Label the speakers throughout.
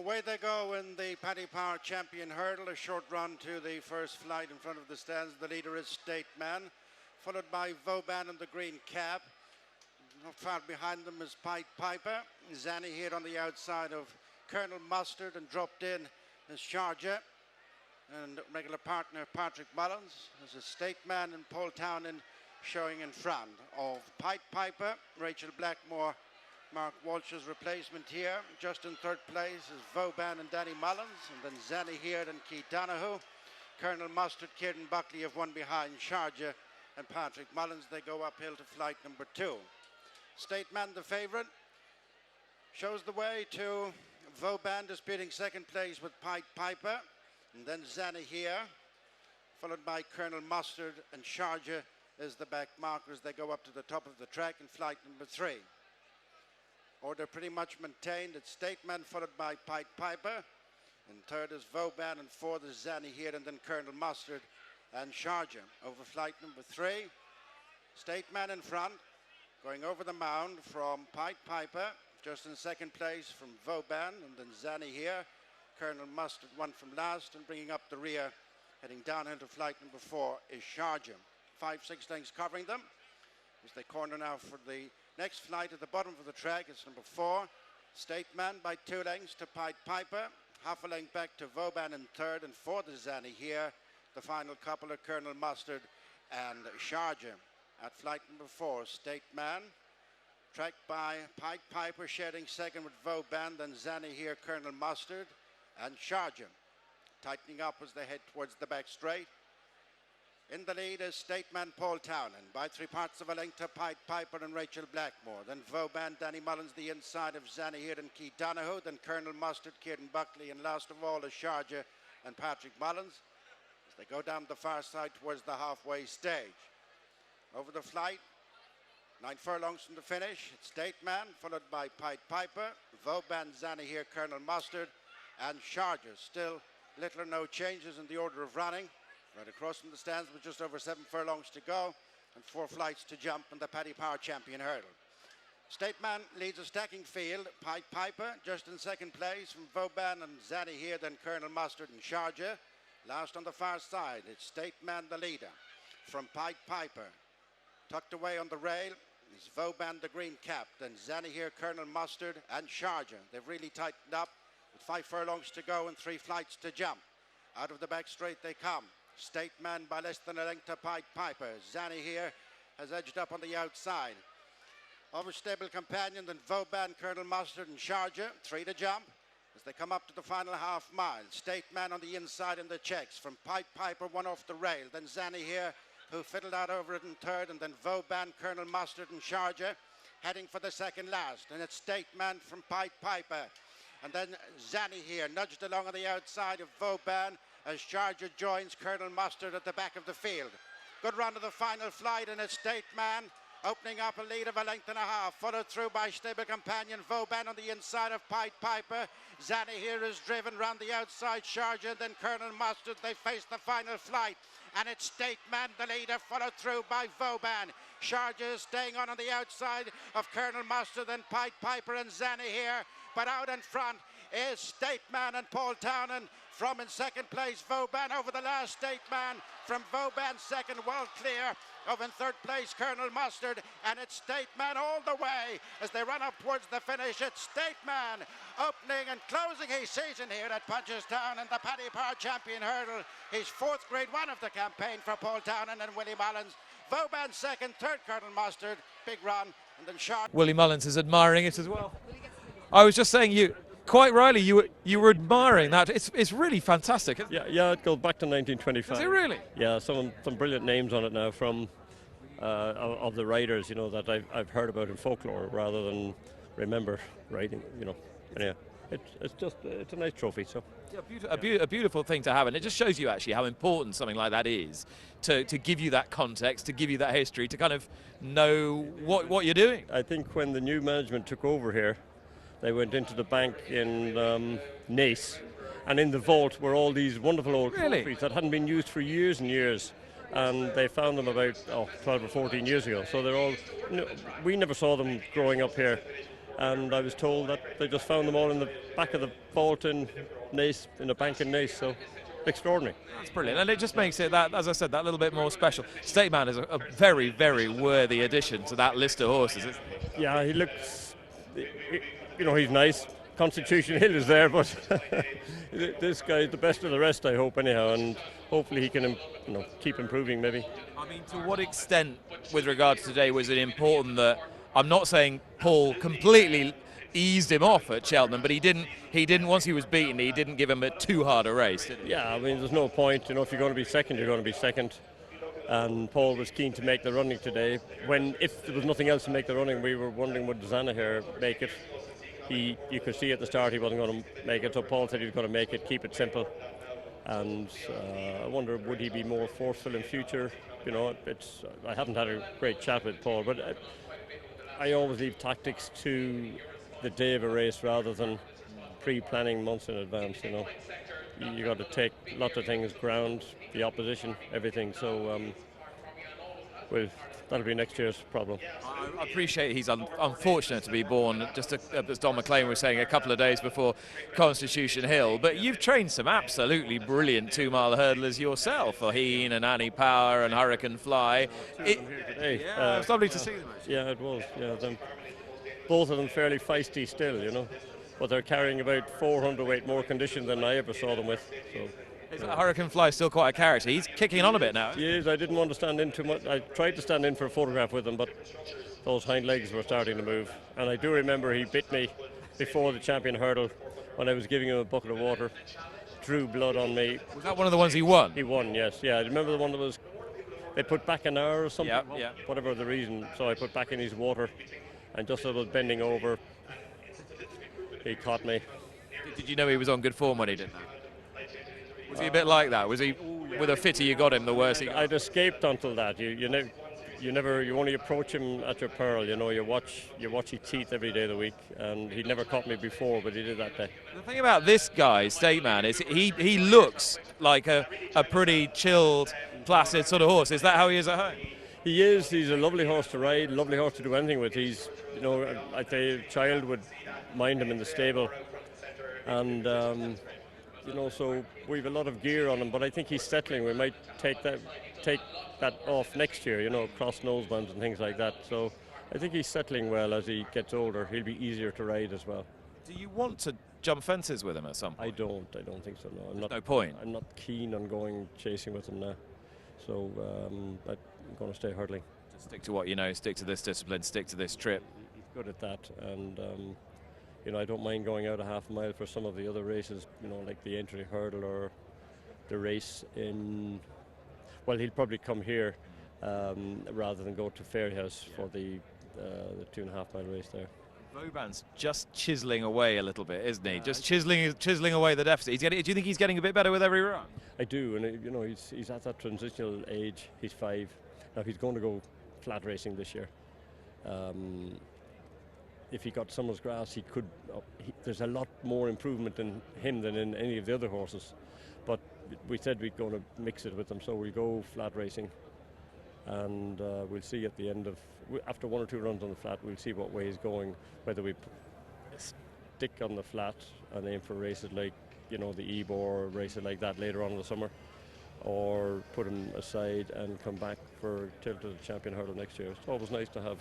Speaker 1: Away they go in the Paddy Power Champion Hurdle, a short run to the first flight in front of the stands. The leader is State Man, followed by Vauban in the green cap. Not far behind them is Paddy Piper. Zanny here on the outside of Colonel Mustard, and dropped in is Charger. And regular partner Patrick Mullins. There's a State Man and Paul Townend showing in front of Paddy Piper. Rachel Blackmore, Mark Walsh's replacement here. Just in third place is Vauban and Danny Mullins, and then Zanny here and Keith Donoghue. Colonel Mustard, Kieran Buckley have one behind Sharjah and Patrick Mullins. They go uphill to flight number 2. State Man, the favourite, shows the way to Vauban, disputing second place with Paddy Piper, and then Zanny here, followed by Colonel Mustard, and Sharjah is the back marker as they go up to the top of the track in flight number 3. Order pretty much maintained. It's State Man, followed by Paddy Piper. In third is Vauban, and fourth is Zanny here, and then Colonel Mustard and Sharjah. Over flight number 3. State Man in front, going over the mound from Paddy Piper. Just in second place from Vauban, and then Zanny here. Colonel Mustard one from last, and bringing up the rear, heading downhill to flight number 4 is Sharjah. 5-6 lengths covering them as they corner now for the next flight at the bottom of the track. It's number 4, State Man, by 2 lengths to Paddy Piper. Half a length back to Vauban in third, and fourth is Zanny here. The final couple are Colonel Mustard and Sharjah. At flight number 4, State Man, tracked by Paddy Piper, sharing second with Vauban, then Zanny here, Colonel Mustard and Sharjah. Tightening up as they head towards the back straight. In the lead is State Man Paul Townend by 3/4 of a length to Paddy Piper and Rachel Blackmore. Then Vauban, Danny Mullins, the inside of Zanny here and Keith Donoghue. Then Colonel Mustard, Kieran Buckley, and last of all is Sharjah and Patrick Mullins as they go down the far side towards the halfway stage. Over the flight, 9 furlongs from the finish, it's State Man, followed by Paddy Piper, Vauban, Zanny here, Colonel Mustard, and Sharjah. Still little or no changes in the order of running. Right across from the stands with just over 7 furlongs to go and 4 flights to jump in the Paddy Power Champion Hurdle. State Man leads a stacking field. Paddy Piper just in second place from Vauban and Zanny here, then Colonel Mustard and Sharjah. Last on the far side, it's State Man, the leader, from Paddy Piper. Tucked away on the rail is Vauban, the green cap, then Zanny here, Colonel Mustard and Sharjah. They've really tightened up with 5 furlongs to go and 3 flights to jump. Out of the back straight they come. State Man by less than a length to Paddy Piper. Zanny here has edged up on the outside. Over stable companion, then Vauban, Colonel Mustard and Sharjah. 3 to jump as they come up to the final half mile. State Man on the inside in the checks from Paddy Piper, 1 off the rail. Then Zanny here, who fiddled out over it in third, and then Vauban, Colonel Mustard and Sharjah heading for the second last. And it's State Man from Paddy Piper. And then Zanny here, nudged along on the outside of Vauban as Sharjah joins Colonel Mustard at the back of the field. Good run to the final flight, and it's State Man opening up a lead of a length and a half, followed through by stable companion Vauban on the inside of Paddy Piper. Zanny here is driven round the outside, Sharjah, then Colonel Mustard. They face the final flight, and it's State Man, the leader, followed through by Vauban. Sharjah is staying on the outside of Colonel Mustard, then Paddy Piper and Zanny here. But out in front is State Man and Paul Townend. From in second place, Vauban over the last. State Man from Vauban second, well clear of in third place, Colonel Mustard. And it's State Man all the way as they run up towards the finish. It's State Man opening and closing his season here at Punchestown in the Paddy Power Champion Hurdle. His 4th grade 1 of the campaign for Paul Townend and Willie Mullins. Vauban second, third Colonel Mustard, big run, and then Sharp.
Speaker 2: Willie Mullins is admiring it as well. I was just saying, you quite rightly, you were admiring that. It's really fantastic.
Speaker 3: Yeah, it goes back to 1925.
Speaker 2: Is it really?
Speaker 3: Yeah, some brilliant names on it now from of the riders, you know, that I've heard about in folklore rather than remember riding, you know. And yeah, it's a nice trophy. So
Speaker 2: yeah, a beautiful thing to have, and it just shows you actually how important something like that is to give you that context, to give you that history, to kind of know what you're doing.
Speaker 3: I think when the new management took over here, they went into the bank in Nace, and in the vault were all these wonderful old trophies that hadn't been used for years and years, and they found them about 12 or 14 years ago. So they're all, we never saw them growing up here, and I was told that they just found them all in the back of the vault in Naas, in a bank in Naas. So extraordinary.
Speaker 2: That's brilliant, and it just makes it that, as I said, that little bit more special. State Man is a very, very worthy addition to that list of horses. Isn't he?
Speaker 3: Yeah, he looks, you know, he's nice. Constitution Hill is there, but this guy is the best of the rest, I hope, anyhow, and hopefully he can, you know, keep improving maybe.
Speaker 2: I mean, to what extent, with regards to today, was it important that, I'm not saying Paul completely eased him off at Cheltenham, but he didn't once he was beaten, he didn't give him too hard a race, did he?
Speaker 3: Yeah, I mean, there's no point, you know, if you're going to be second, you're going to be second. And Paul was keen to make the running today. If there was nothing else to make the running, we were wondering would Zanaher make it. You could see at the start he wasn't going to make it, so Paul said he was going to make it, keep it simple. And I wonder, would he be more forceful in future? You know, I haven't had a great chat with Paul, but I always leave tactics to the day of a race rather than pre-planning months in advance. You know, you got to take lots of things, ground, the opposition, everything. So that'll be next year's problem.
Speaker 2: I appreciate he's unfortunate to be born, just as Don McLean was saying, a couple of days before Constitution Hill. But you've trained some absolutely brilliant 2-mile hurdlers yourself, Oheen and Annie Power and Hurricane Fly.
Speaker 3: It
Speaker 2: was lovely to see them. Actually.
Speaker 3: Yeah, it was. Yeah, both of them fairly feisty still, you know. But they're carrying about 400 weight more condition than I ever saw them with. So.
Speaker 2: Is Hurricane Fly still quite a character? He's kicking on a bit now.
Speaker 3: He is. I didn't want to stand in too much. I tried to stand in for a photograph with him, but those hind legs were starting to move. And I do remember he bit me before the Champion Hurdle when I was giving him a bucket of water. Drew blood on me.
Speaker 2: Was that one of the ones he won?
Speaker 3: He won, yes. Yeah, I remember the one that was, they put back an hour or something.
Speaker 2: Yeah.
Speaker 3: Whatever the reason. So I put back in his water, and just as I was bending over, he caught me.
Speaker 2: Did you know he was on good form when he did that? Was he a bit like that? Was he, with a fitter you got him, the worse he got?
Speaker 3: I'd escaped until that. You only approach him at your peril. You know, you watch his teeth every day of the week, and he'd never caught me before, but he did that day.
Speaker 2: The thing about this guy, State Man, is he looks like a pretty chilled, placid sort of horse. Is that how he is at home?
Speaker 3: He is. He's a lovely horse to ride, lovely horse to do anything with. He's, you know, I'd say a child would mind him in the stable, and you know, so we've a lot of gear on him, but I think he's settling. We might take that off next year, you know, cross nosebands and things like that. So I think he's settling well as he gets older. He'll be easier to ride as well.
Speaker 2: Do you want to jump fences with him at some point?
Speaker 3: I don't think so, no.
Speaker 2: No point.
Speaker 3: I'm not keen on going chasing with him now. So I'm going to stay hurdling.
Speaker 2: Just stick to what you know, stick to this discipline, stick to this trip.
Speaker 3: He's good at that, and you know, I don't mind going out a half mile for some of the other races, you know, like the entry hurdle or the race in, well, he'll probably come here rather than go to Fairyhouse for the 2.5 mile race there.
Speaker 2: Vauban's just chiselling away a little bit, isn't he? Just chiselling away the deficit. Do you think he's getting a bit better with every run? I do, and you know, he's at that transitional age. He's 5. Now he's going to go flat racing this year. If he got summer's grass, he could. There's a lot more improvement in him than in any of the other horses. But we said we're going to mix it with them, so we'll go flat racing, and we'll see at the end of, after 1 or 2 runs on the flat, we'll see what way he's going. Whether we stick on the flat and aim for races like, you know, the Ebor or races like that later on in the summer, or put him aside and come back for Tilt of the Champion Hurdle next year. It's always nice to have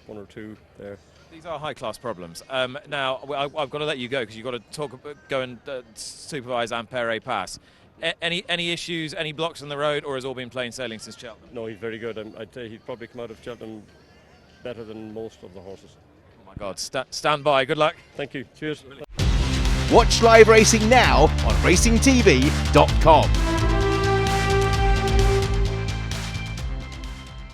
Speaker 2: 1 or 2 there. These are high-class problems. Now, I've got to let you go because you've got to go and supervise Ampere Pass. Any issues, any blocks on the road, or has all been plain sailing since Cheltenham? No, he's very good. I'd say he'd probably come out of Cheltenham better than most of the horses. Oh my God, stand by. Good luck. Thank you. Cheers.
Speaker 4: Watch live racing now on racingtv.com.